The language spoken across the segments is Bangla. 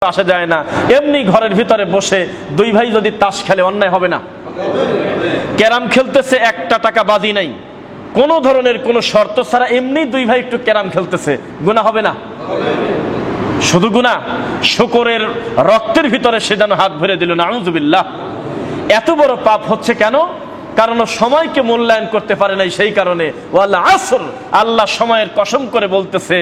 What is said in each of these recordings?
আসা যায় না। এমনি ঘরের ভিতরে বসে দুই ভাই যদি তাস খেলে অন্যায় হবে না? ক্যারাম খেলতেছে, একটা টাকা বাজি নাই, কোন ধরনের কোন শর্ত ছাড়া এমনি দুই ভাই একটু ক্যারাম খেলতেছে, গুনাহ হবে না? শুধু গুনাহ, শুকরের রক্তের ভিতরে সে যেন হাত ভরে দিল, নাউযুবিল্লাহ। এত বড় পাপ হচ্ছে কেন? কারণ সময়কে মূল্যায়ন করতে পারে নাই, সেই কারণে। ওয়াল আসর, আল্লাহ সময়ের কসম করে বলতেছে,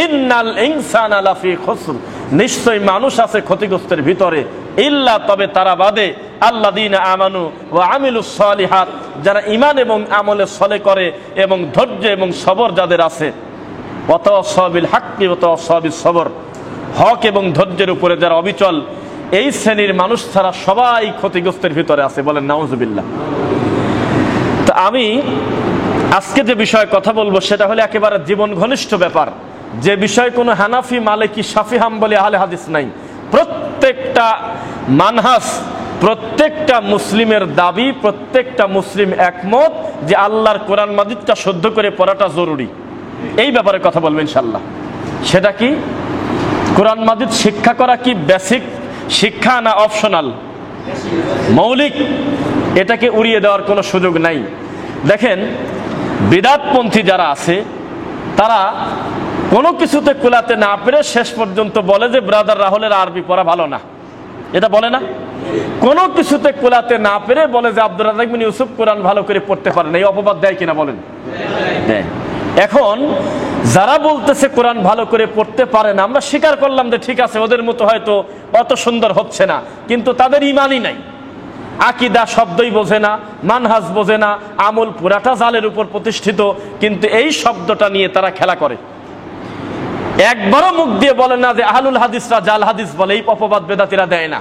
ইন্নাল ইনসানা লাফি খুসর, নিশ্চয় মানুষ আছে ক্ষতিগ্রস্তের ভিতরে, ইল্লা, তবে তারা বাদে, আল্লাযীনা আমানু ওয়া আমিলুস সালিহাত, যারা ঈমান এবং আমলে সলে করে এবং ধৈর্য এবং সবর যাদের আছে, ওয়া তাওয়াসাউ বিল হাক্কি ওয়া তাওয়াসাউ বিস সবর, হক এবং ধৈর্যের উপরে যারা অবিচল, এই শ্রেণীর মানুষ ছাড়া সবাই ক্ষতিগ্রস্তের ভিতরে আছে। বলেন নাউযুবিল্লাহ। তো আমি আজকে যে বিষয়ে কথা বলবো সেটা হলো একেবারে জীবন ঘনিষ্ঠ ব্যাপার, যে বিষয়ে কোনো হানাফি, মালিকি, শাফি, হাম্বলি, আহলে হাদিস নাই। প্রত্যেকটা মানহাজ, প্রত্যেকটা মুসলিমের দাবি, প্রত্যেকটা মুসলিম একমত যে আল্লাহর কোরআন মাজিদটা শুদ্ধ করে পড়াটা জরুরি। এই ব্যাপারে কথা বলবো ইনশাআল্লাহ। সেটা কি? কোরআন মাজিদ শিক্ষা করা কি বেসিক শিক্ষা না অপশনাল, মৌলিক? এটাকে উড়িয়ে দেওয়ার কোনো সুযোগ নাই। দেখেন, বিদআতপন্থী যারা আছে তারা কোনো কিছুতে কুলাতে না পেরে শেষ পর্যন্ত বলে যে ব্রাদার রাহুলের আরবি পড়া ভালো না, এটা বলে না? কোনো কিছুতে কুলাতে না পেরে বলে যে আব্দুর রাজ্জাক বিন ইউসুফ কোরআন ভালো করে পড়তে পারে না, এই অপবাদ দেয় কিনা বলেন? এখন যারা বলতেছে কোরআন ভালো করে পড়তে পারে না, আমরা স্বীকার করলাম যে ঠিক আছে, ওদের মতো হয়তো অত সুন্দর হচ্ছে না, কিন্তু তাদের ঈমানই নাই, আকীদা শব্দই বোঝে না, মানহাজ বোঝে না, আমল পুরাটা জালের উপর প্রতিষ্ঠিত, কিন্তু এই শব্দটা নিয়ে তারা খেলা করে। একবারও মুখ দিয়ে বলে না যে আহলুল হাদিসরা জাল হাদিস বলে, এই অপবাদ বেদাতীরা দেয় না।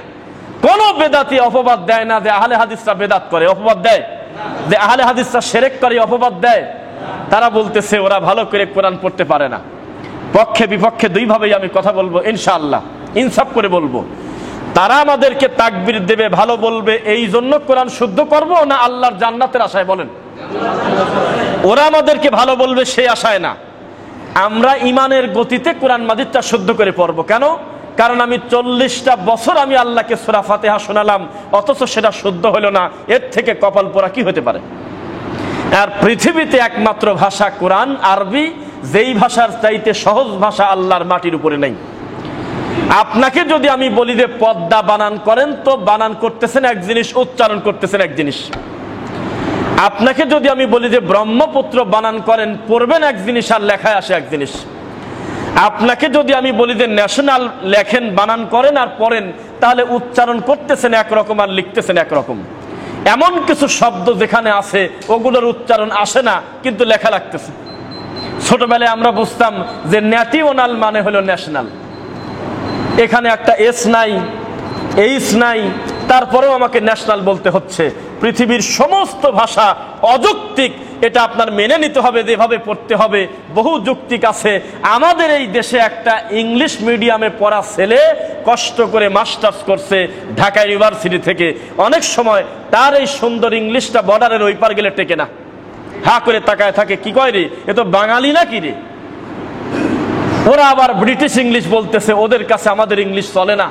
কোন বেদাতি অপবাদ দেয় না যে আহলে হাদিসরা বেদাত করে, অপবাদ দেয়? যে আহলে হাদিসরা শিরক করে, অপবাদ দেয়? তারা বলতেছে ওরা ভালো করে কোরআন পড়তে পারে না। পক্ষে বিপক্ষে দুইভাবেই আমি কথা বলবো ইনশাআল্লাহ, ইনসাফ করে বলবো। তারা আমাদেরকে তাকবীর দেবে, ভালো বলবে, এই জন্য কোরআন শুদ্ধ করব না আল্লাহর জান্নাতের আশায়? বলেন। ওরা আমাদেরকে ভালো বলবে সেই আশায় না, আমরা ঈমানের গতিতে কোরআন মাজিদটা শুদ্ধ করে পড়বো। কেন? কারণ আমি 40টা বছর আমি আল্লাহকে সূরা ফাতিহা শোনালাম, অথচ সেটা শুদ্ধ হলো না, এর থেকে কপাল পোড়া কি হতে পারে? আর পৃথিবীতে একমাত্র ভাষা কোরআন, আরবি, যেই ভাষার চাইতে সহজ ভাষা আল্লাহর মাটির উপরে নেই। আপনাকে যদি আমি বলি যে পদ্মা বানান করেন, তো বানান করতেছেন এক জিনিস, উচ্চারণ করতেছেন এক জিনিস। আপনাকে যদি আমি বলি যে ব্রহ্মপুত্র বানান করেন, পড়বেন এক জিনিস আর লেখায় আসে এক জিনিস। আপনাকে যদি আমি বলি যে ন্যাশনাল লেখেন, বানান করেন আর পড়েন, তাহলে উচ্চারণ করতেছেন একরকম আর লিখতেছেন একরকম। এমন কিছু শব্দ যেখানে আছে ওগুলোর উচ্চারণ আসে না, কিন্তু লেখা লাগতেছে। ছোটবেলায় আমরা বুঝতাম যে ন্যাটিওনাল মানে হলো ন্যাশনাল, এখানে একটা এস নাই, এইচ নাই, তারপরেও আমাকে ন্যাশনাল বলতে হচ্ছে। পৃথিবীর সমস্ত ভাষা অযৌক্তিক, এটা আপনার মেনে নিতে হবে, যেভাবে পড়তে হবে বহু যৌক্তিক আছে। আমাদের এই দেশে একটা ইংলিশ মিডিয়ামে পড়া ছেলে কষ্ট করে মাস্টার্স করছে ঢাকা ইউনিভার্সিটি থেকে, অনেক সময় তার এই সুন্দর ইংলিশটা বর্ডারের ওই পার গেলে টেকে না, হা করে তাকায় থাকে, কি কয় রে, এ তো বাঙালি না কি রে? ওরা আবার ব্রিটিশ ইংলিশ বলতেছে, ওদের কাছে আমাদের ইংলিশ চলে না।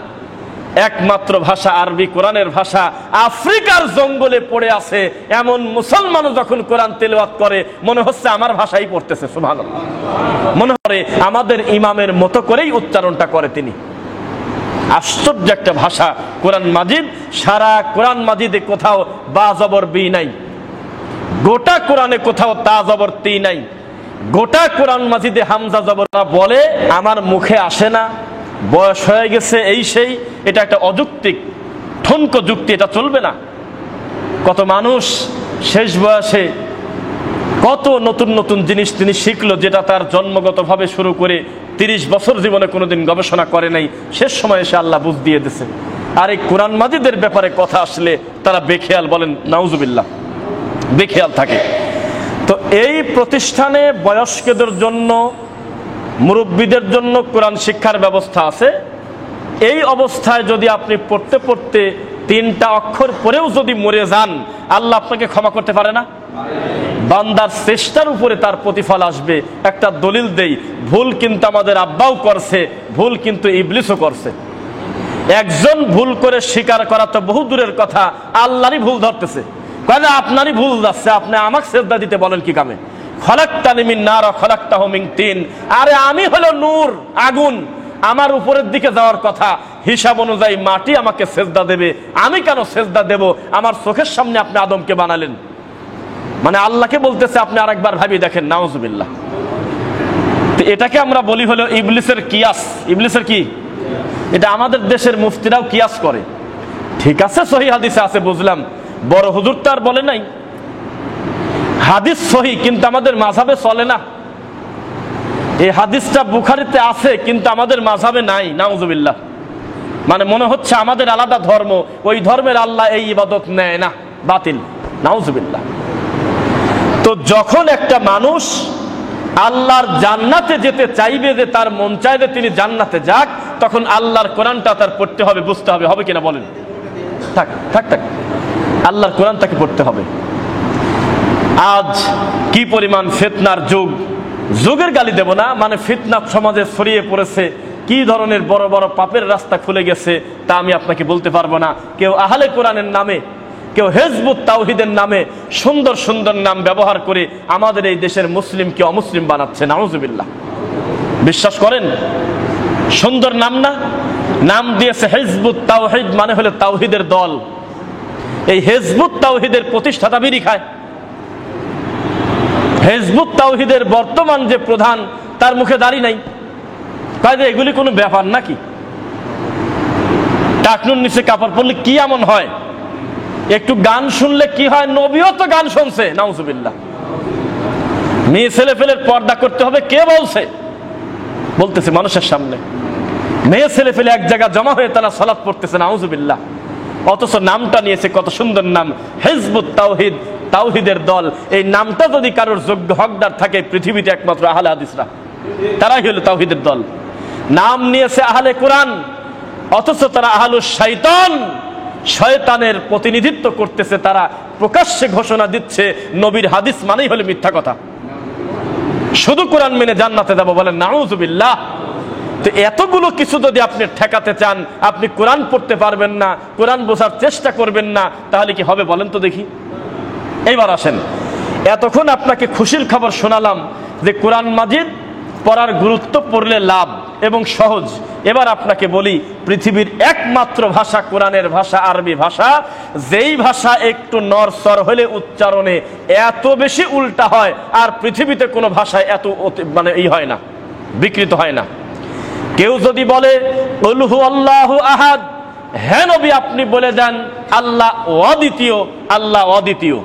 একমাত্র ভাষা আরবি, কোরআনের ভাষা। আফ্রিকার জঙ্গলে পড়ে আছে এমন মুসলমানও যখন কোরআন তেলাওয়াত করে, মনে হচ্ছে আমার ভাষাই পড়তেছে, সুবহানাল্লাহ। মনে হয় আমাদের ইমামের মতো করেই উচ্চারণটা করে তিনি। আশ্চর্য একটা ভাষা কোরআন মাজিদ। সারা কোরআন মাজিদে কোথাও বা জবর বি নাই, গোটা কোরআনে কোথাও তা জবর তি নাই, গোটা কোরআন মাজিদে হামজা জবর বলে। আমার মুখে আসে না, বয়স হয়ে গেছে, এই সেই, এটা একটা অযৌক্তিক ঠনক যুক্তি, এটা চলবে না। কত মানুষ শেষ বয়সে কত নতুন নতুন জিনিস তিনি শিখলো, যেটা তার জন্মগতভাবে শুরু করে 30 বছর জীবনে কোনোদিন গবেষণা করে নাই, শেষ সময় এসে আল্লাহ বুঝ দিয়ে দিছে। আর এই কোরআন মাজিদের ব্যাপারে কথা আসলে তারা বেখেয়াল, বলেন নাউজুবিল্লাহ, বেখেয়াল থাকে। তো এই প্রতিষ্ঠানে বয়স্কদের জন্য, মুরব্বীদের জন্য কোরআন শিক্ষার ব্যবস্থা আছে। এই অবস্থায় যদি আপনি পড়তে পড়তে 3টা অক্ষর পরেও যদি মরে যান, আল্লাহ আপনাকে ক্ষমা করতে পারে না? বান্দার চেষ্টার উপরে তার প্রতিফল আসবে। একটা দলিল দেই, ভুল কিন্তু আমাদের আব্বাও করছে, ভুল কিন্তু ইবলিসও করছে। একজন ভুল করে স্বীকার করা তো বহু দূরের কথা, আল্লাহরই ভুল ধরতেছে, কয় না আপনারই ভুল যাচ্ছে, আপনি আমাকে সেজদা দিতে বলেন কি কামে? খলাকতানি মিন নার ওয়া খলাকতাহু মিন তিন। আরে আমি হলো নূর, আগুন, আমার উপরের দিকে যাওয়ার কথা, হিসাব অনুযায়ী মাটি আমাকে সেজদা দেবে, আমি কেন সেজদা দেব? আমার চোখের সামনে আপনি আদমকে বানালেন। মানে আল্লাহকে বলতেছে আপনি আরেকবার ভাবি দেখেন, নাউজুবিল্লাহ। তো এটাকে আমরা বলি হলো ইবলিসের কিয়াস। ইবলিসের কি? এটা আমাদের দেশের মুফতিরাও কিয়াস করে। ঠিক আছে, সহিহ হাদিসে আছে বুঝলাম, বড় হুজুর তো আর বলে নাই, হাদিস সহি, কিন্তু আমাদের মাযহাবে চলে না। এই হাদিসটা বুখারীতে আছে কিন্তু আমাদের মাযহাবে নাই, নাউজুবিল্লাহ। মানে মনে হচ্ছে আমাদের আলাদা ধর্ম, ওই ধর্মের আল্লাহ এই ইবাদত নেয় না, বাতিল, নাউজুবিল্লাহ। তো যখন একটা মানুষ আল্লাহর জান্নাতে যেতে চাইবে, যে তার মন চায় যে তিনি জান্নাতে যাক, তখন আল্লাহর কোরআনটা তার পড়তে হবে, বুঝতে হবে, হবে কিনা বলেন? থাক থাক থাক, আল্লাহর কোরআন তাকে পড়তে হবে। আজ কি পরিমাণ ফিতনার যুগ, যুগের গালি দেব না, মানে ফিতনা সমাজে ছড়িয়ে পড়েছে, কি ধরনের বড় বড় পাপের রাস্তা খুলে গেছে তা আমি আপনাকে বলতে পারবো না। কেউ আহলে কোরআনের নামে, কেউ হিজবুত তাওহীদের নামে সুন্দর সুন্দর নাম ব্যবহার করে আমাদের এই দেশের মুসলিমকে অমুসলিম বানাচ্ছে, নাউজুবিল্লাহ। বিশ্বাস করেন? সুন্দর নাম না? নাম দিয়েছে হিজবুত তাওহীদ, মানে হলো তাওহীদের দল। এই হিজবুত তাওহীদের প্রতিষ্ঠাতা বিড়ি খায়। হিজবুত তাওহীদের বর্তমান যে প্রধান, তার মুখে দাড়ি নাই, কাজে এগুলি কোনো ব্যাপার নাকি? টাকনুর নিচে কাপড় পরলে কি এমন হয়? একটু গান শুনলে কি হয়? নবীও তো গান শুনছে, নাউজুবিল্লাহ। মেয়ে ছেলে ফেলের পর্দা করতে হবে কে বলছে? বলতেছে মানুষের সামনে। মেয়ে ছেলে ফেলে এক জায়গা জমা হয়ে তারা সালাত পড়তেছে, নাউজুবিল্লাহ। অথচ নামটা নিয়েছে কত সুন্দর নাম, হিজবুত তাওহীদ, তাওহীদের দল। এই নামটা যদি কারোর যোগ্য হকদার থাকে পৃথিবীতে একমাত্র আহলে হাদিসরা, তারাই হলো তাওহীদের দল। নাম নিয়েছে আহলে কোরআন, অথচ তারা আহলুশ শাইতান, শয়তানের প্রতিনিধিত্ব করতেছে। তারা প্রকাশ্যে ঘোষণা দিচ্ছে নবীর হাদিস মানেই হলো মিথ্যা কথা, শুধু কোরআন মেনে জান্নাতে যাব, বলেন নাউজুবিল্লাহ। তো এতগুলো কিছু যদি আপনি ঠেকাতে চান, আপনি কোরআন পড়তে পারবেন না, কোরআন বোঝার চেষ্টা করবেন না, তাহলে কি হবে বলেন তো দেখি? এইবার আসেন, এতক্ষণ আপনাকে খুশির খবর শোনালাম যে কোরআন মাজিদ পড়ার গুরুত্ব, পড়লে লাভ এবং সহজ। এবার আপনাকে বলি, পৃথিবীর একমাত্র ভাষা কোরআনের ভাষা আরবি ভাষা, যেই ভাষা একটু নড়চড় হলে উচ্চারণে এত বেশি উল্টা হয়, আর পৃথিবীতে কোনো ভাষায় এত মানে এই হয় না, বিকৃত হয় না। কেউ যদি বলে কুল হু আল্লাহু আহাদ, হে নবী আপনি বলে দেন আল্লাহ অদ্বিতীয়, আল্লাহ অদ্বিতীয়।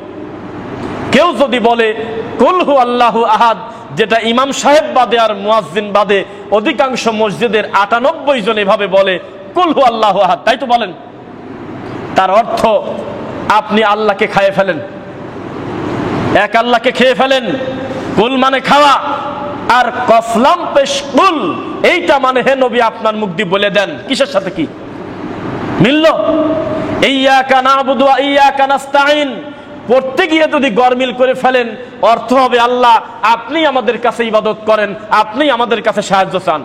কেউ যদি বলে কুল হু আল্লাহু আহাদ, যেটা ইমাম সাহেব বাদে আর মুয়াজ্জিন বাদে অধিকাংশ মসজিদের ৯৮ জন এভাবে বলে কুল হু আল্লাহু আহাদ, তাই তো বলেন, তার অর্থ আপনি আল্লাহকে খেয়ে ফেলেন, এক আল্লাহকে খেয়ে ফেলেন। কুল মানে খাওয়া, আর কসলাম পেশ কুল, এইটা মানে হে নবী আপনার মুখ দিয়ে বলে দেন। কিসের সাথে কি মিলল? ইয়্যাকা না'বুদু ওয়া ইয়্যাকা নাস্তাঈন পড়তে গিয়ে যদি গরমিল করে ফেলেন, অর্থ হবে আল্লাহ আপনি আমাদের কাছে ইবাদত করেন, আপনি আমাদের কাছে সাহায্য চান।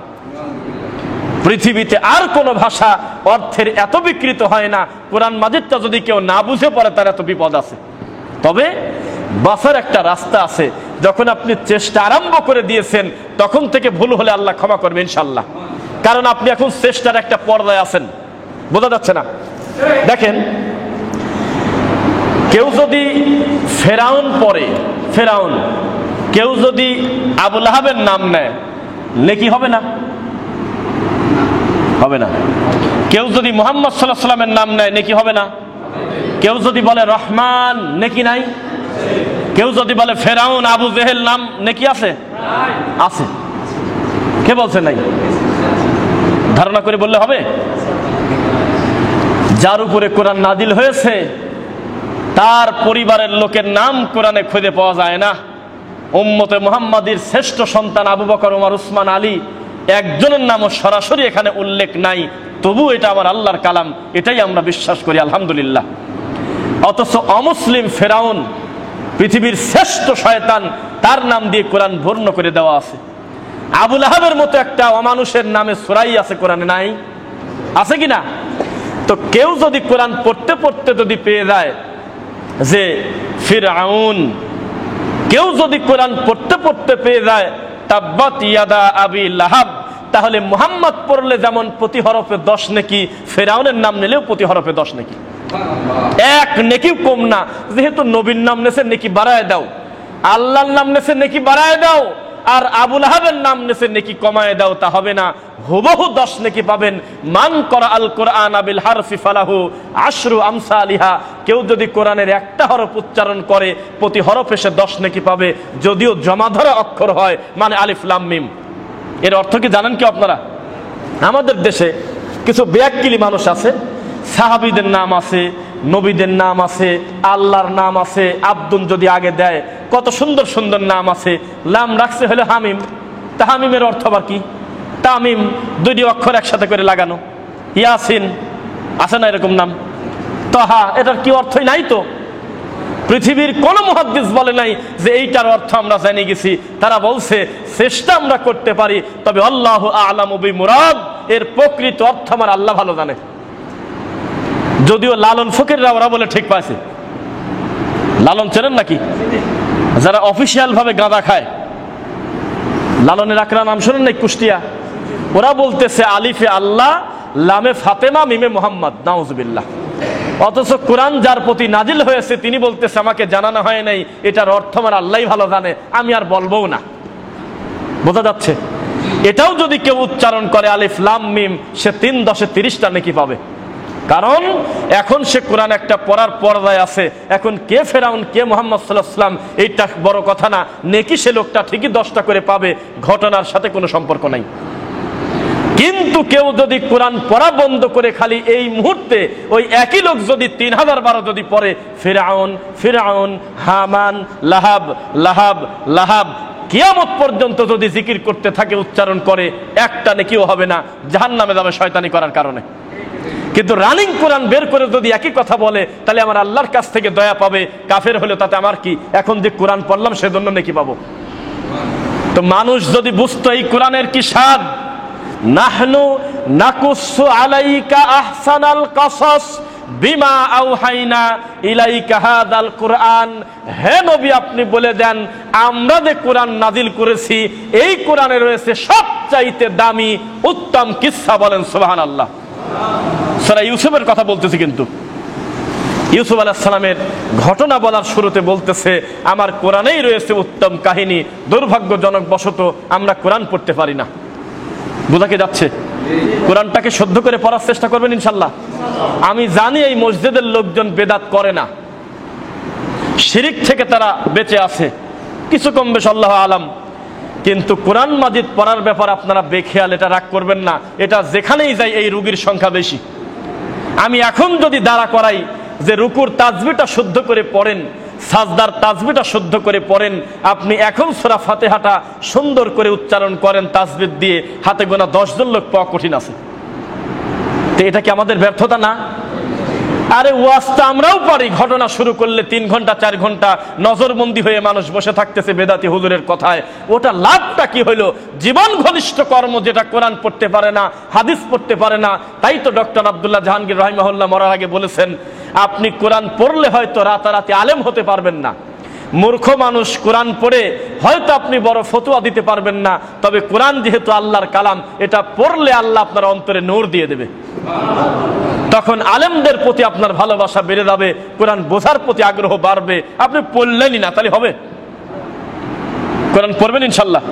পৃথিবীতে আর কোন ভাষা অর্থের এত বিকৃত হয় না। কোরআন মাজিদটা যদি কেউ না বুঝে পড়ে, তার এত বিপদ আছে। তবে বাঁচার একটা রাস্তা আছে, যখন আপনি চেষ্টা আরম্ভ করে দিয়েছেন, তখন থেকে ভুল হলে আল্লাহ ক্ষমা করবে ইনশাআল্লাহ। কারণ আপনি এখন চেষ্টার একটা পর্যায়ে আছেন, বোঝা যাচ্ছে না? দেখেন, কেউ যদি ফেরাউন পড়ে, ফেরাউন, কেউ যদি আবু লাহাবের নাম নেয়, নেকি হবে না? হবে না। কেউ যদি মুহাম্মদ সাল্লাল্লাহু আলাইহি ওয়াসাল্লামের নাম নেয়, নেকি হবে না? কেউ যদি বলে রহমান, নেকি নাই? কেউ যদি বলে ফেরাউন, আবু জেহেল, নাম নেকি আছে? আছে। কে বলছে নাই? ধারণা করে বললে হবে? যার উপরে কোরআন নাজিল হয়েছে তার পরিবারের লোকের নাম কোরআনে খুঁজে পাওয়া যায় না। উম্মতে মুহাম্মাদীর শ্রেষ্ঠ সন্তান আবু বকর, ওমর, উসমান, আলী, একজনের নামও সরাসরি এখানে উল্লেখ নাই। তবু এটা আমার আল্লাহর কালাম, এটাই আমরা বিশ্বাস করি, আলহামদুলিল্লাহ। অথচ অমুসলিম ফেরাউন, পৃথিবীর শ্রেষ্ঠ শয়তান, তার নাম দিয়ে কোরআন বর্ণ করে দেওয়া আছে। আবু লাহাবের মতো একটা অমানুষের নামে সূরাই আছে কোরআনে, নাই? আছে কিনা? তো কেউ যদি কোরআন পড়তে পড়তে যদি পেয়ে যায় যে ফিরআউন, কেউ যদি কোরআন পড়তে পড়তে পেয়ে যায় তাব্বাত ইয়াদা আবি লাহাব, তাহলে মুহাম্মদ পড়লে যেমন প্রতি হরফে 10 নেকি, ফিরআউনের নাম নিলেও প্রতি হরফে 10 নেকি, এক নেকিও কম না। যেহেতু নবীর নাম নেছে নেকি বাড়ায় দাও, আল্লাহর নাম নেছে নেকি বাড়ায় দাও, আর আবু লাহাবের নাম নেছে নেকি কমায় দাও, তা হবে না। হুবহু 10 নেকি পাবেন। মান করা আল কোরআন বিল হারফি ফালাহু আশরু আমসালিহা, কেউ যদি কোরআনের একটা হরফ উচ্চারণ করে প্রতি হরফে সে 10 নেকি পাবে, যদিও জমা ধরা অক্ষর হয়, মানে আলিফ লাম মিম। এর অর্থ কি জানেন কি আপনারা? আমাদের দেশে কিছু বেয়াক্কিলি মানুষ আছে, সাহাবীদের নাম আছে, নবীদের নাম আছে, আল্লাহর নাম আছে, আব্দুল যদি আগে দেয়, কত সুন্দর সুন্দর নাম আছে, নাম রাখছে হলো হামিম। তাহামিমের অর্থ আবার কি? তামিম, 2টি অক্ষর একসাথে করে লাগানো। ইয়াসিন আছে না এরকম নাম? তাহা, এটার কি অর্থই নাই তো। পৃথিবীর কোন মুহাদ্দিস বলে নাই যে এইটার অর্থ আমরা জেনে গেছি। তারা বলছে চেষ্টা আমরা করতে পারি, তবে আল্লাহু আ'লামু বিমুরাদ, এর প্রকৃত অর্থ আমার আল্লাহ ভালো জানে। যদিও লালন ফকিররা ওরা বলে ঠিক পাইছে। লালন চেনেন নাকি? যারা অফিসিয়াল ভাবে গাঁদা খায়, লালনের আকরা নাম শোনেন নাই? কুষ্টিয়া। ওরা বলতেছে আলিফে আল্লাহ, লামে ফাতেমা, মিমে মোহাম্মদ, নাউজুবিল্লাহ। অথচ কোরআন যার প্রতি নাজিল হয়েছে তিনি বলতেছে আমাকে জানানো হয় নাই, এটার অর্থ আমার আল্লাহই ভালো জানে, আমি আর বলবো না। বোঝা যাচ্ছে? এটাও যদি কেউ উচ্চারণ করে আলিফ লাম মিম, সে 3×10 30টা নেকি পাবে। কারণ এখন সে কোরআন একটা পড়ার পর্যায়ে আছে। এখন কে ফেরাউন কে মুহাম্মদ সাল্লাল্লাহু আলাইহি ওয়াসাল্লাম এইটা বড় কথা না, নেকি সে লোকটা ঠিকই 10টা করে পাবে, ঘটনার সাথে কোনো সম্পর্ক নাই। কিন্তু কেউ যদি কোরআন পড়া বন্ধ করে খালি এই মুহূর্তে ওই একই লোক যদি 3000 বার যদি পড়ে ফিরআউন ফিরআউন, হামান, লাহাব লাহাব লাহাব, কিয়ামত পর্যন্ত যদি জিকির করতে থাকে, উচ্চারণ করে, একটা নেকিও হবে না, জাহান্নামে যাবে শয়তানি করার কারণে। কিন্তু রানিং কোরআন বের করে যদি একই কথা বলে, তাহলে আমার আল্লাহর কাছ থেকে দয়া পাবে। কাফের হলে তাতে আমার কি? এখন যে কোরআন পড়লাম সেজন্য নেকি পাবো। তো মানুষ যদি বুঝতো এই কোরআনের কি স্বাদ, নাহনু নাকুসু আলাইকা আহসানাল কাসাস বিমা আওহাইনা ইলাইকা হাদাল কোরআন, হে নবী আপনি বলে দেন আমরা যে কোরআন নাজিল করেছি এই কোরআনে রয়েছে সবচাইতে দামি উত্তম কিসসা। বলেন সুবহানাল্লাহ। সূরা ইউসুফের কথা বলতেছি, কিন্তু ইউসুফ আলাইহিস সালামের ঘটনা বলার শুরুতে বলতেছে আমার কোরআনেই রয়েছে উত্তম কাহিনী, দুর্ভাগ্যজনক বশত আমরা কোরআন পড়তে পারি না। বোঝা কি যাচ্ছে? কোরআনটাকে শুদ্ধ করে পড়ার চেষ্টা করবেন ইনশাআল্লাহ। আমি জানি এই মসজিদের লোকজন বেদাত করে না, শিরিক থেকে তারা বেঁচে আছে কিছু কম বেশ, আল্লাহু আলাম। কিন্তু কোরআন মাজিদ পড়ার ব্যাপার আপনারা বেখেয়াল, এটা রাগ করবেন না। এটা যেখানেই যাই এই রোগীর সংখ্যা বেশি। আমি এখন যদি দাঁড়া করাই যে রুকুর তাসবিহটা শুদ্ধ করে পড়েন, সাজদার তাসবিহটা শুদ্ধ করে পড়েন, আপনি এখন সূরা ফাতিহাটা সুন্দর করে উচ্চারণ করেন তাসবিহ দিয়ে, হাতে গোনা 10 জন লোক পাওয়া কঠিন আছে। তো এটা কি আমাদের ব্যর্থতা না? আরে ওয়াজটা আমরাও পারি, ঘটনা শুরু করলে 3 ঘন্টা 4 ঘন্টা নজরবন্দি হয়ে মানুষ বসে থাকতেছে বেদাতি হুজুরের কথায়। ওটা লাভটা কি হইলো? জীবন ঘনিষ্ঠ কর্ম যেটা কোরআন পড়তে পারে না, হাদিস পড়তে পারে না। তাই তো ডক্টর আব্দুল্লাহ জাহাঙ্গীর রাহিমাহুল্লাহ মরার আগে বলেছেন আপনি কোরআন পড়লে হয়তো রাতারাতি আলেম হতে পারবেন না, মূর্খ মানুষ কোরআন পড়ে হয়তো আপনি বড় ফতোয়া দিতে পারবেন না, তবে কোরআন যেহেতু আল্লাহর কালাম, এটা পড়লে আল্লাহ আপনার অন্তরে নূর দিয়ে দেবে। তখন আলেমদের প্রতি আপনার ভালোবাসা বেড়ে যাবে, কোরআন বোঝার প্রতি আগ্রহ বাড়বে। আপনি পড়লেনই না, তাহলে হবে? কোরআন পড়বেন ইনশাআল্লাহ।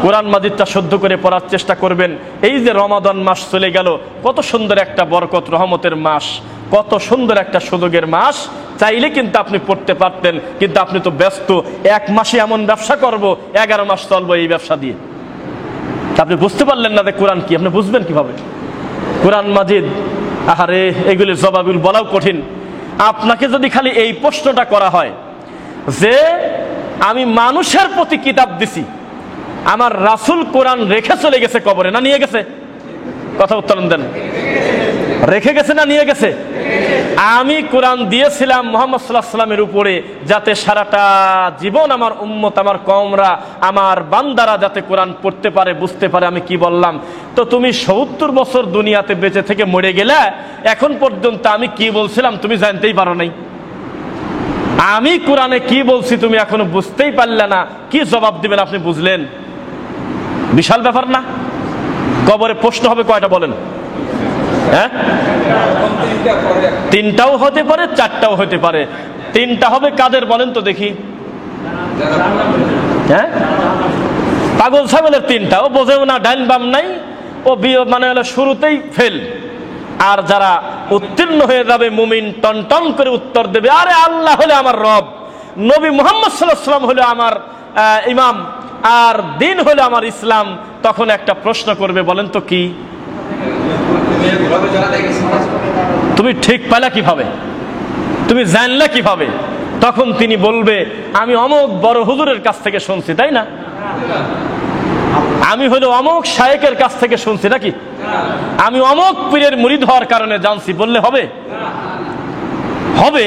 কোরআন মাজিদটা শুদ্ধ করে পড়ার চেষ্টা করবেন। এই যে রমাদান মাস চলে গেল, কত সুন্দর একটা বরকত রহমতের মাস, কত সুন্দর একটা সুযোগের মাস। চাইলে কিন্তু আপনি পড়তে পারতেন, কিন্তু আপনি তো ব্যস্ত। 1 মাসে এমন ব্যবসা করব, 11 মাস চলবো এই ব্যবসা দিয়ে। আপনি বুঝতে পারলেন না যে কোরআন কি, আপনি বুঝবেন কিভাবে? কোরআন মাজিদ, আহারে এগুলির জবাবুল বলাও কঠিন। আপনাকে যদি খালি এই প্রশ্নটা করা হয় যে আমি মানুষের প্রতি কিতাব দিছি, আমার রাসূল কোরআন রেখে চলে গেছে কবরে, না নিয়ে গেছে? কথা উত্তর দেন। রেখে গেছে না নিয়ে গেছে? আমি কোরআন দিয়েছিলাম মুহাম্মদ সাল্লাল্লাহু আলাইহি ওয়াসাল্লামের উপরে, যাতে সারাটা জীবন আমার উম্মত, আমার কওমরা, আমার বান্দারা যাতে কোরআন পড়তে পারে, বুঝতে পারে আমি কি বললাম। তো তুমি 70 বছর দুনিয়াতে বেঁচে থেকে মরে গেলে, এখন পর্যন্ত আমি কি বলছিলাম তুমি জানতেই পারো নাই। আমি কোরআনে কি বলছি তুমি এখনো বুঝতেই পারলে না, কি জবাব দিবেন আপনি? বুঝলেন? বিশাল ব্যাপার না? কবরে প্রশ্ন হবে কয়টা বলেন? হ্যাঁ, 3টাও হতে পারে, 4টাও হতে পারে। 3টা হবে কাদের বলেন তো দেখি? হ্যাঁ, পাগল ছাগলের 3টা। ও বোঝেও না, ডাইন বাম নাই, ও মানে হলো শুরুতেই ফেল। আর যারা উত্তীর্ণ হয়ে যাবে মুমিন, টন টন করে উত্তর দেবে, আরে আল্লাহ হলে আমার রব, নবী মুহাম্মদ সাল্লাল্লাহু আলাইহি ওয়াসাল্লাম হলে আমার ইমাম, আর দিন হলে আমার ইসলাম। তখন একটা প্রশ্ন করবে, বলেন তো কি? তুমি ঠিক পাইলা কিভাবে? তুমি জানলা কিভাবে? তখন তিনি বলবে, আমি অমুক বড় হুজুরের কাছ থেকে শুনছি, তাই না? আমি হলো অমুক শায়েখের কাছ থেকে শুনছি, নাকি? আমি অমুক পীরের মুরিদ হওয়ার কারণে জানছি, বললে হবে? হবে,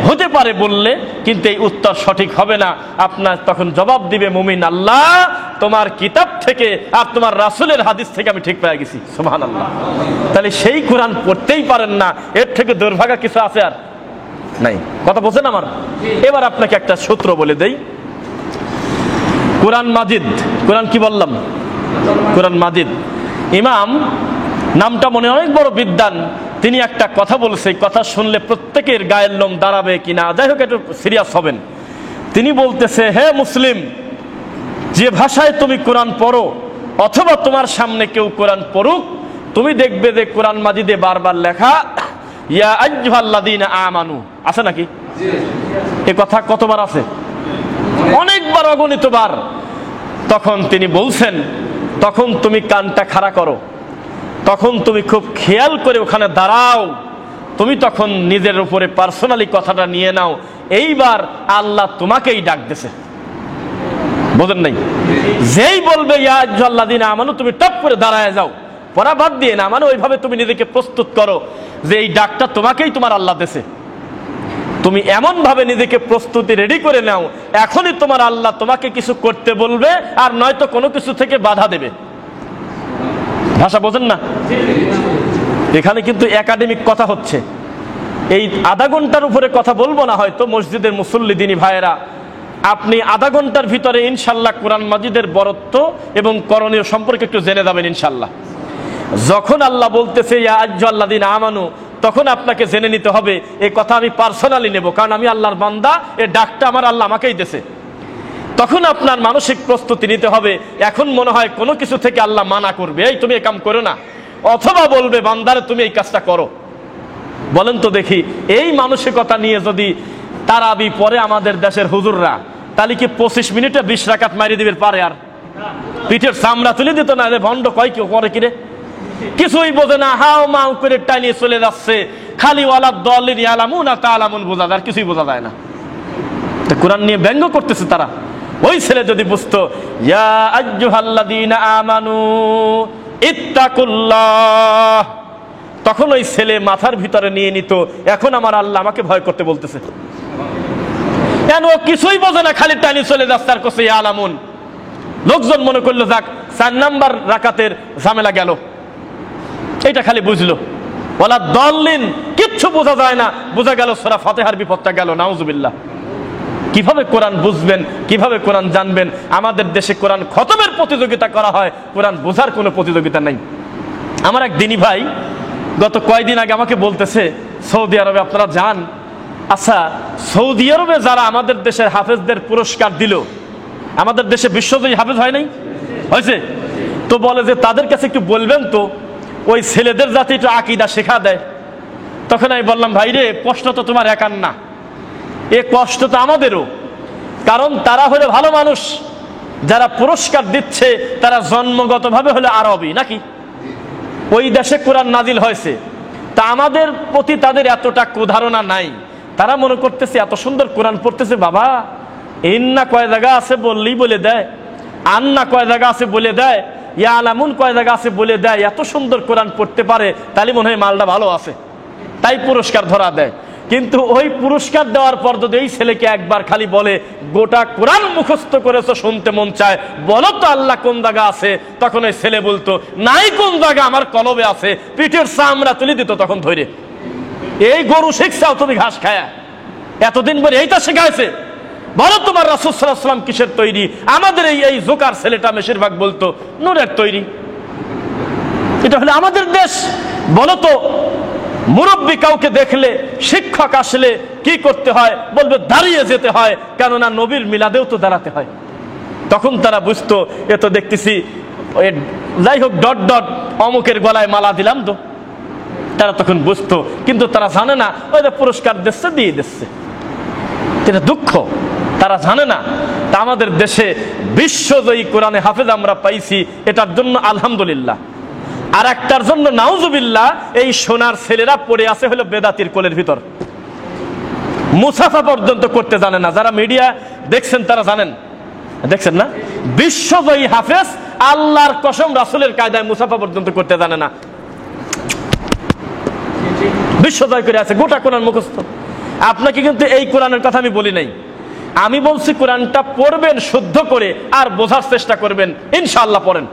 হতে পারে বললে, কিন্তু এই উত্তর সঠিক হবে না। আপনার তখন জবাব দিবে মুমিন, আল্লাহ তোমার কিতাব থেকে আর তোমার রাসূলের হাদিস থেকে আমি ঠিক পেয়ে গেছি। সুবহানাল্লাহ। তাহলে সেই কোরআন পড়তেই পারেন না, এর থেকে দুর্ভাগা কিছু আছে আর নাই। কথা বলছেন আমার? এবার আপনাকে একটা সূত্র বলে দেই। কোরআন মাজিদ, কোরআন কি বললাম? কোরআন মাজিদ। ইমাম নামটা মনে অনেক বড় বিদ্বান, তিনি একটা কথা বলছে, কথা শুনলে প্রত্যেকের গায়ের লোম দাঁড়াবে কিনা, যাই হোক একটু সিরিয়াস হবেন। তিনি বলতেছে, হে মুসলিম, যে ভাষায় তুমি কোরআন পড়ো অথবা তোমার সামনে কেউ কোরআন পড়ুক, তুমি দেখবে যে কোরআন মাজিদে বারবার লেখা ইয়া আইয়ুহাল্লাযীনা আমানু আছে নাকি? এই কথা কতবার আছে? অনেকবার, অগণিত বার। তখন তিনি বলছেন, তখন তুমি কানটা খাড়া করো, তখন তুমি খুব খেয়াল করে ওখানে দাঁড়াও, তুমি তখন নিজের উপরে পার্সোনালি কথাটা নিয়ে নাও, এইবার আল্লাহ তোমাকেই ডাক দিছে। বোঝেন নাই? যেই বলবে ইয়া আইয়ুহাল্লাযীনা আমানু, তুমি টপ করে দাঁড়ায় যাও, পড়া বাদ দিয়ে না, মানে ওইভাবে তুমি নিজেকে প্রস্তুত করো যে এই ডাকটা তোমাকেই তোমার আল্লাহ দিছে। তুমি এমন ভাবে নিজেকে প্রস্তুতি রেডি করে নাও, এখনই তোমার আল্লাহ তোমাকে কিছু করতে বলবে, আর নয়তো কোনো কিছু থেকে বাধা দেবে। ভাষা বোঝেন না? এখানে কিন্তু একাডেমিক কথা হচ্ছে। এই আধা ঘন্টার উপরে কথা বলবো না হয়তো। মসজিদের মুসল্লি দিনী ভাইয়েরা, আপনি আধা ঘন্টার ভিতরে ইনশাল্লাহ কোরআন মাজিদের বরত্ব এবং করণীয় সম্পর্কে একটু জেনে যাবেন ইনশাল্লাহ। যখন আল্লাহ বলতেছে ইয়া আইয়ুহাল্লাযীনা আমানু, তখন আপনাকে জেনে নিতে হবে এই কথা আমি পার্সোনালি নেব, কারণ আমি আল্লাহর বান্দা, এই ডাকটা আমার আল্লাহ আমাকেই দিয়েছে। তখন আপনার মানসিক প্রস্তুতি নিতে হবে। এখন মনে হয় কোনো কিছু থেকে আল্লাহ মানা করবে, এই তুমি এই কাম করো না, অথবা বলবে বান্দারে তুমি এই কাজটা করো। বলেন তো দেখি, এই মানসিকতা নিয়ে যদি তারাবি পরে আমাদের দেশের হুজুররা, তাহলে কি 25 মিনিটে 20 রাকাত মারি দিবে পারে? আর পিঠের চামড়া তুলে দিত না, ভণ্ড কয় কেউ করে কিরে, কিছুই বোঝে না, হাও মাও করে টানিয়ে চলে যাচ্ছে, খালি ওয়ালা দলিন ইয়ালামুনা তাআলামুন বোঝা যায়, আর কিছুই বোঝা যায় না। তো কোরআন নিয়ে ব্যঙ্গ করতেছে তারা। ওই ছেলে যদি বুঝতো ইয়া আইয়ুহাল্লাযীনা আমানু ইত্তাকুল্লাহ, তখন ওই ছেলে মাথার ভিতরে নিয়ে নিত, এখন আমার আল্লাহ আমাকে ভয় করতে বলতেছে। কেন? ও কিছুই বোঝে না, খালি টানি চলে যাচ্ছে আর কোসে ইয়ালামুন। লোকজন মনে করলো যাক 4 নাম্বার রাকাতের ঝামেলা গেল, এটা খালি বুঝলো। ওয়ালা দলিন, কিচ্ছু বোঝা যায় না, বোঝা গেল সূরা ফাতিহার বিপদটা গেল। নাউজুবিল্লাহ। কিভাবে কোরআন বুঝবেন, কিভাবে কোরআন জানবেন? আমাদের দেশে কোরআন খতমের প্রতিযোগিতা করা হয়, কোরআন বোঝার কোনো প্রতিযোগিতা নাই। আমার এক দিনী ভাই গত কয়েকদিন আগে আমাকে বলতেছে, সৌদি আরবে আপনারা যান, আচ্ছা সৌদি আরবে যারা আমাদের দেশের হাফেজদের পুরস্কার দিল, আমাদের দেশে বিশ্বজয়ী হাফেজ হয় নাই? হয়েছে তো, বলে যে তাদের কাছে একটু বলবেন তো ওই ছেলেদের যাতে একটু আকীদা শেখা দেয়। তখন আমি বললাম, ভাই রে, প্রশ্ন তো তোমার একার না, এ কষ্ট তো আমাদেরও, কারণ তারা হলো ভালো মানুষ, যারা পুরস্কার দিচ্ছে তারা জন্মগতভাবে হলো আরবি, নাকি? ওই দেশে কোরআন নাজিল হয়েছে, তা আমাদের প্রতি তাদের এতটা কুধারণা নাই। তারা মনে করতেছে এত সুন্দর কোরআন পড়তেছে, বাবা ইন্না কয় জায়গা আছে বললেই বলে দেয়, আন্না কয় জায়গা আছে বলে দেয়, ইয়ালামুন কয় জায়গা আছে বলে দেয়, এত সুন্দর কোরআন পড়তে পারে তাহলে মনে হয় মালটা ভালো আছে, তাই পুরস্কার ধরা দেয়। কিন্তু ওই পুরস্কার দেওয়ার পর যদি এই ছেলেকে একবার খালি বলে গোটা কোরআন মুখস্থ করেছো, শুনতে মন চায়, বলো তো আল্লাহ কোন জায়গা আছে, তখন ওই ছেলে বলতো নাই কোন জায়গা, আমার কলবে আছে, পিঠের চামড়া তুলে দিত তখন ধরে। এই গরু শিখছাও তুমি ঘাস খায়া, এতদিন পরে এইটা শেখাইছে, বলো তোমার রাসূল সাল্লাল্লাহু আলাইহি ওয়াসাল্লাম কিসের তৈরি? আমাদের এই জোকার ছেলেটা বেশিরভাগ বলতো নূরের তৈরি। এটা হলো আমাদের দেশ। বলো তো মুরব্বী কাউকে দেখলে, শিক্ষক আসলে কি করতে হয়? বলবে দাঁড়িয়ে যেতে হয়, কেননা নবীর মিলাদেও তো দাঁড়াতে হয়। তখন তারা বুঝতো এ তো দেখতেছি যাই হোক ডট ডট অমুকের গলায় মালা দিলাম তো, তারা তখন বুঝতো। কিন্তু তারা জানে না ওই যে পুরস্কার দিচ্ছে দিয়ে দিচ্ছে, এটা দুঃখ, তারা জানে না। তা আমাদের দেশে বিশ্বজয়ী কোরআনে হাফেজ আমরা পাইছি, এটার জন্য আলহামদুলিল্লাহ। আর একটার জন্য নাউজুবিল্লাহ, এই সোনার ছেলেরা পড়ে আছে হলো বেদাতির কোলের ভিতর, মুসাফা পর্যন্ত করতে জানে না। যারা মিডিয়া দেখছেন তারা জানেন, দেখছেন না, বিশ্বজয়ী হাফেজ আল্লাহর কসম রাসূলের কায়দায় মুসাফা পর্যন্ত করতে জানে না, বিশ্বজয় করে আছে, গোটা কোরআন মুখস্থ। আপনাকে কিন্তু এই কোরআনের কথা আমি বলি নাই, আমি বলছি কোরআনটা পড়বেন শুদ্ধ করে আর বোঝার চেষ্টা করবেন, ইনশাআল্লাহ পড়েন।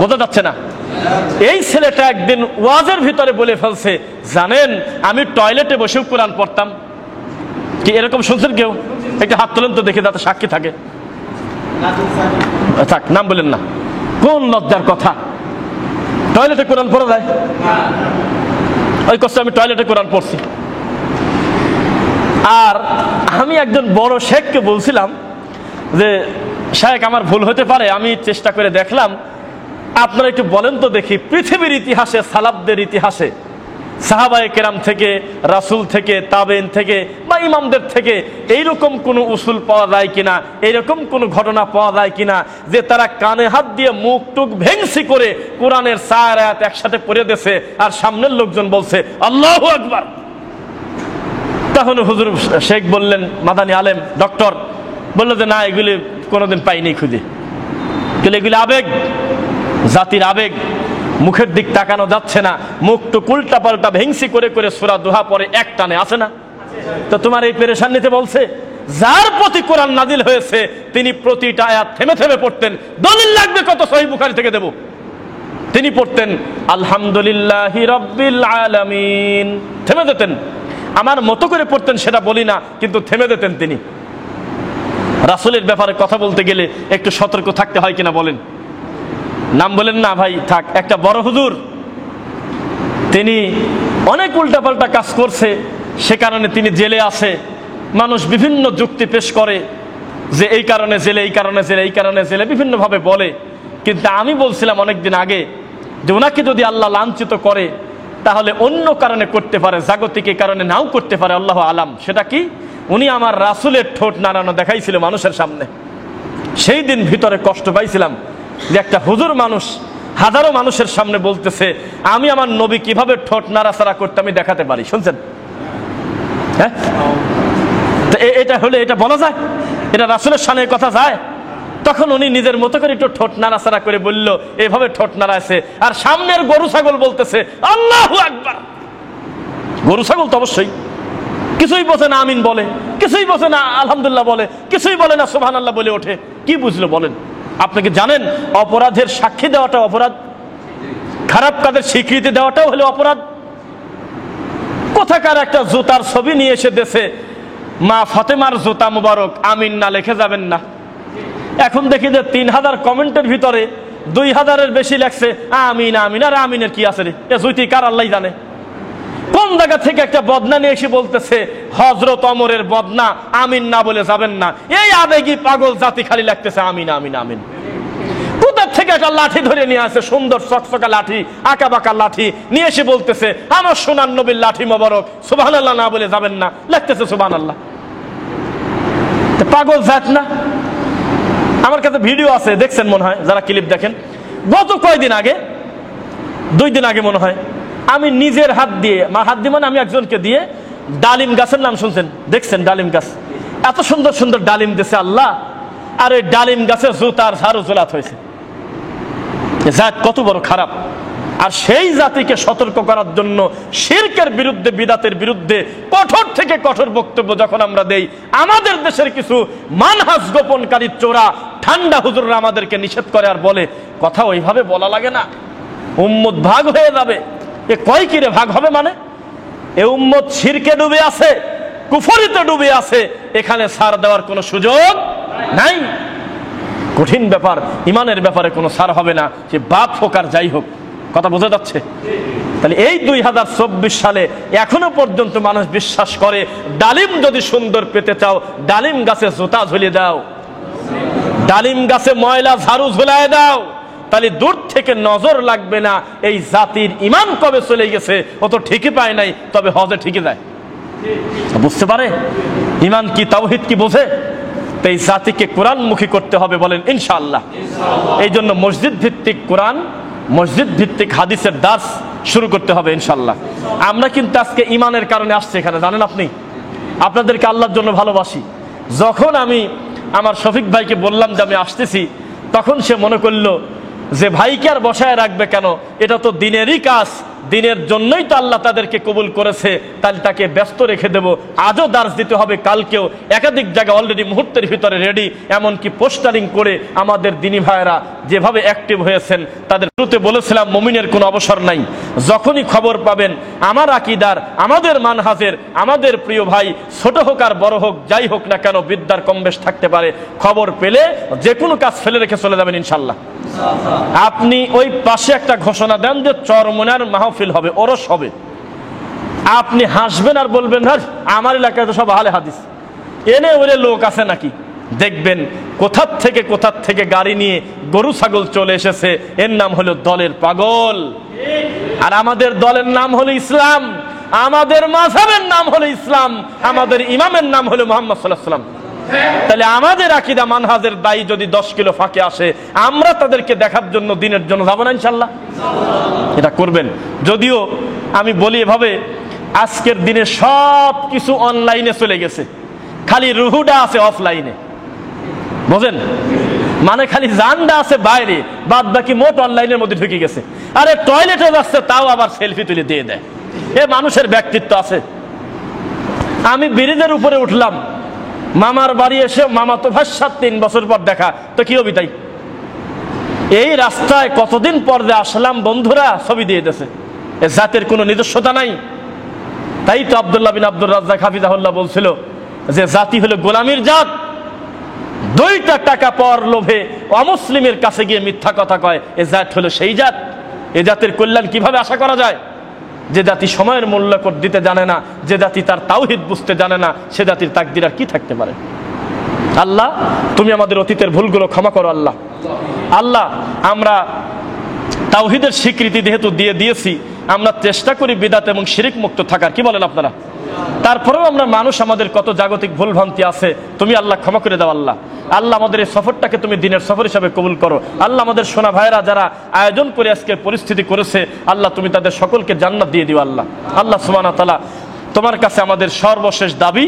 বোঝা যাচ্ছে না? এই ছেলেটা একদিন ওয়াজের ভিতরে বলে ফেলছে, জানেন আমি টয়লেটে বসেও কোরআন পড়তাম। কি এরকম শুনছেন কেউ? একটা হাত তোলেন তো দেখে, যাতে সাক্ষী থাকে। থাক, নাম বলেন না। কোন লজ্জার কথা, টয়লেটে কোরআন পড়া যায়? ওই কষ্ট আমি টয়লেটে কোরআন পড়ছি। আর আমি একজন বড় শেখকে বলছিলাম যে শেখ আমার ভুল হতে পারে, আমি চেষ্টা করে দেখলাম, আপনারা একটু বলেন তো দেখি পৃথিবীর ইতিহাসে, সালাফদের ইতিহাসে, সাহাবায়ে কেরাম থেকে, রাসূল থেকে, তাবেইন থেকে বা ইমামদের থেকে এইরকম কোনো উসুল পাওয়া যায় কিনা, এইরকম কোনো ঘটনা পাওয়া যায় কিনা যে তারা কানে হাত দিয়ে মুখ টুক ভেংসি করে কোরআনের 4 আয়াত একসাথে পড়ে দিয়েছে আর সামনের লোকজন বলছে আল্লাহু আকবার। তখন হুজুর শেখ বললেন, মাদানী আলেম ডক্টর বললো যে না, এগুলি কোনোদিন পাইনি খুঁজে, এগুলি আবেগ, জাতির আবেগ, মুখের দিক তাকানো যাচ্ছে না, মুখ তো উল্টা পাল্টা ভেংসি করে করে সূরা দুহা পরে এক টানে আসে না। তো তোমার এই পেরেশানিতে বলছে যার প্রতি কোরআন নাজিল হয়েছে তিনি প্রতিটা আয়াত থেমে থেমে পড়তেন, দলিল লাগবে কত, সহিহ বুখারী থেকে দেব। তিনি পড়তেন আলহামদুলিল্লাহি রাব্বিল আলামিন, থেমে যেতেন। আমার মতো করে পড়তেন সেটা বলি না, কিন্তু থেমে যেতেন তিনি। রাসূলের ব্যাপারে কথা বলতে গেলে একটু সতর্ক থাকতে হয় কিনা বলেন? নাম বলেন না ভাই, থাক। একটা বড় হুজুর, তিনি অনেক উল্টাপাল্টা কাজ করছে, সে কারণে তিনি জেলে আছে। মানুষ বিভিন্ন যুক্তি পেশ করে যে এই কারণে জেলে, এই কারণে জেলে, এই কারণে জেলে, বিভিন্নভাবে বলে। কিন্তু আমি বলছিলাম অনেকদিন আগে যে ওনাকে যদি আল্লাহ লাঞ্ছিত করে তাহলে অন্য কারণে করতে পারে, জাগতিক কারণে নাও করতে পারে, আল্লাহ আলাম। সেটা কি? উনি আমার রাসূলের ঠোঁট নাড়ানো দেখাইছিল মানুষের সামনে। সেই দিন ভিতরে কষ্ট পাইছিলাম যে একটা হুজুর মানুষ হাজারো মানুষের সামনে বলতেছে আমি আমার নবী কিভাবে ঠোঁট নাড়াচাড়া করতে আমি দেখাতে পারি। শুনছেন? হ্যাঁ, এটা হলে এটা বলা যায়? এটা রাসূলের শানে কথা যায়? তখন উনি নিজের মতো করে একটু ঠোঁট নাড়াচাড়া করে বলল এভাবে ঠোঁট নাড়াইছে, আর সামনের গরু ছাগল বলতেছে আল্লাহু আকবার। গরু ছাগল তো অবশ্যই কিছুই বোঝে না, আমিন বলে, কিছুই বোঝে না, আলহামদুলিল্লাহ বলে, কিছুই বলে না, সুবহানাল্লাহ বলে ওঠে। কি বুঝলো বলেন? আপনি কি জানেন অপরাধের সাক্ষী দেওয়াটা অপরাধ, খারাপ কাজের স্বীকৃতি দেওয়াটাও হলো অপরাধ। কোথাকার একটা জুতার ছবি নিয়ে এসে দেশে মা ফাতেমার জুতা মুবারক, আমিন না লিখে যাবেন না। এখন দেখি যে 3000 কমেন্টের ভিতরে 2000-এর বেশি লেখছে আমিন আমিন। আর আমিনের কি আছে রে, এ জুতি কার আল্লাহ জানে। কোন জায়গা থেকে একটা বদনা নিয়ে এসে বলতেছে হযরত ওমরের বদনা, আমিন না বলে যাবেন না। এই আবেগী পাগল জাতি খালি লাগতেছে আমিন আমিন আমিন। কোথা থেকে একটা লাঠি ধরে নিয়ে আসে, সুন্দর চকচকা লাঠি, আঁকা বাঁকা লাঠি নিয়ে এসে বলতেছে আমার সোনার নবীর লাঠি মোবারক, সুবহানাল্লাহ না বলে যাবেন না, লাগতেছে সুবহানাল্লাহ। পাগল জাত না? আমার কাছে ভিডিও আছে, দেখছেন মনে হয় যারা ক্লিপ দেখেন। গত কয়দিন আগে, 2 দিন আগে মনে হয়, আমি নিজের হাত দিয়ে, হাত দিয়ে মানে আমি একজনকে দিয়ে ডালিম গাছের নাম শুনছেন, দেখছেন? ডালিম গাছ, এত সুন্দর সুন্দর ডালিম দিয়েছে আল্লাহ, আর ওই ডালিম গাছে জুতার ঝাড়ু জোলাত হয়েছে। জাত কত বড় খারাপ। আর সেই জাতিকে সতর্ক করার জন্য শিরকের বিরুদ্ধে, বিদাতের বিরুদ্ধে কঠোর থেকে কঠোর বক্তব্য যখন আমরা দেই, আমাদের দেশের কিছু মানহাজ গোপনকারী চোরা ঠান্ডা হুজুররা আমাদেরকে নিষেধ করে আর বলে, কথা ওইভাবে বলা লাগে না, উম্মত ভাগ হয়ে যাবে। এ কয় কিরে ভাগ হবে মানে? এ উম্মত শিরকে ডুবে আছে, কুফরিতে ডুবে আছে, এখানে ছাড় দেওয়ার কোনো সুযোগ নাই। কঠিন ব্যাপার, ইমানের ব্যাপারে কোনো ছাড় হবে না, সে বাপ হোক আর যাই হোক। কথা বোঝা যাচ্ছে? তাহলে এই 2024 সালে এখনো পর্যন্ত মানুষ বিশ্বাস করে ডালিম যদি সুন্দর পেতে চাও, ডালিম গাছে জুতা ঝুলিয়ে দাও, ডালিম গাছে ময়লা ঝাড়ু ঝুলায় দাও, তাহলে দূর থেকে নজর লাগবে না এই জাতির ইমান কবে চলে গেছে, ও তো ঠিকই পায় নাই, তবে হজে ঠিকই যায়। বুঝতে পারে ইমান কি, তাওহীদ কি বোঝে। তো এই জাতিকে কোরআনমুখী করতে হবে, বলেন ইনশাআল্লাহ। এই জন্য মসজিদ ভিত্তিক কোরআন, মসজিদ ভিত্তিক হাদিসের দাস শুরু করতে হবে ইনশাআল্লাহ। আমরা কিন্তু আজকে ইমানের কারণে আসছি এখানে, জানেন আপনি। আপনাদেরকে আল্লাহর জন্য ভালোবাসি। যখন আমি আমার শফিক ভাইকে বললাম যে আমি আসতেছি, তখন সে মনে করলো যে ভাইকে আর বসায় রাখবে কেন, এটা তো দিনেরই কাজ, দিনের জন্যই তো আল্লাহ তাদেরকে কবুল করেছে, তাহলে তাকে ব্যস্ত রেখে দেব। আজও দার্স দিতে হবে, কালকেও একাধিক জায়গা অলরেডি মুহূর্তের ভিতরে রেডি। এমনকি পোস্টারিং করে আমাদের দিনী ভাইয়েরা যেভাবে অ্যাক্টিভ হয়েছেন, তাদের শুরুতে বলেছিলাম মুমিনের কোনো অবসর নাই। যখনই খবর পাবেন আমার আকীদার, আমাদের মানহাজের, আমাদের প্রিয় ভাই, ছোট হোক আর বড় হোক, যাই হোক না কেন, বিদ্যার কম বেশ থাকতে পারে, খবর পেলে যে কোনো কাজ ফেলে রেখে চলে যাবেন ইনশাল্লাহ। আপনি ওই পাশে একটা ঘোষণা দেন যে চরমনার মাহফিল হবে, ওরস হবে, আপনি হাসবেন আর বলবেন হ্যাঁ আমার এলাকায় তো সব আহলে হাদিস, এনে ওরে লোক আছে নাকি। দেখবেন কোথার থেকে গাড়ি নিয়ে গরু ছাগল চলে এসেছে, এর নাম হলো দলের পাগল। আর আমাদের দলের নাম হলো ইসলাম, আমাদের মাযহাবের নাম হলো ইসলাম, আমাদের ইমামের নাম হলো মুহাম্মদ সাল্লাল্লাহু আলাইহি ওয়াসাল্লাম। তাহলে আমাদের আকীদা মানহাজের দায়ী যদি 10 কিলো ফাঁকে আসে, আমরা তাদেরকে দেখার জন্য, দিনের জন্য যাবো না ইনশাল্লাহ? এটা করবেন। যদিও আমি বলি এভাবে, আজকের দিনে সব কিছু অনলাইনে চলে গেছে, খালি রুহুডা আছে অফলাইনে, বুঝেন? মানে খালি জানডা আছে বাইরে, বাদ বাকি মোট অনলাইনের মধ্যে ঢুকে গেছে। আরে টয়লেটে যাচ্ছে, তাও আবার সেলফি তুলে দিয়ে দেয়। এ মানুষের ব্যক্তিত্ব আছে। আমি ব্রিজের উপরে উঠলাম, মামার বাড়ি এসে মামা তো ভাষা 3 বছর পর দেখা, তো কি হবি তাই? এই রাস্তায় কতদিন পর যে আসলাম, বন্ধুরা ছবি দিয়ে দিয়েছে। এ জাতের কোনো নিজস্বতা নাই। তাই তো আব্দুল্লাহ বিন আব্দুর রাজ্জাক হাফিজাহুল্লাহ বলছিল যে জাতি হলো গোলামির জাত। 2টা টাকা পাওয়ার লোভে অমুসলিমের কাছে গিয়ে মিথ্যা কথা কয়, এ জাত হলো সেই জাত। এ জাতের কল্যাণ কিভাবে আশা করা যায়? যে জাতি সময়ের মূল্য দিতে জানে না, যে জাতি তার তাওহীদ বুঝতে জানে না, সে জাতির তাকদীর আর কি থাকতে পারে? আল্লাহ তুমি আমাদের অতীতের ভুলগুলো ক্ষমা করো আল্লাহ। আল্লাহ আমরা তাওহীদের স্বীকৃতি যেহেতু দিয়ে দিয়েছি, আমরা চেষ্টা করি বিদআত এবং শিরক মুক্ত থাকার, কি বলেন আপনারা? তারপরেও আমরা মানুষ, আমাদের কত জাগতিক ভুলভ্রান্তি আছে, তুমি আল্লাহ ক্ষমা করে দাও আল্লাহ। আল্লাহ আমাদের এই সফরটাকে তুমি দিনের সফর হিসাবে কবুল করো আল্লাহ। আমাদের সোনা ভাইরা যারা আয়োজন করে আজকের পরিস্থিতি করেছে, আল্লাহ তুমি তাদের সকলকে জান্নাত দিয়ে দিও আল্লাহ। আল্লাহ সুবহানাহু ওয়া তাআলা, তোমার কাছে আমাদের সর্বশেষ দাবি,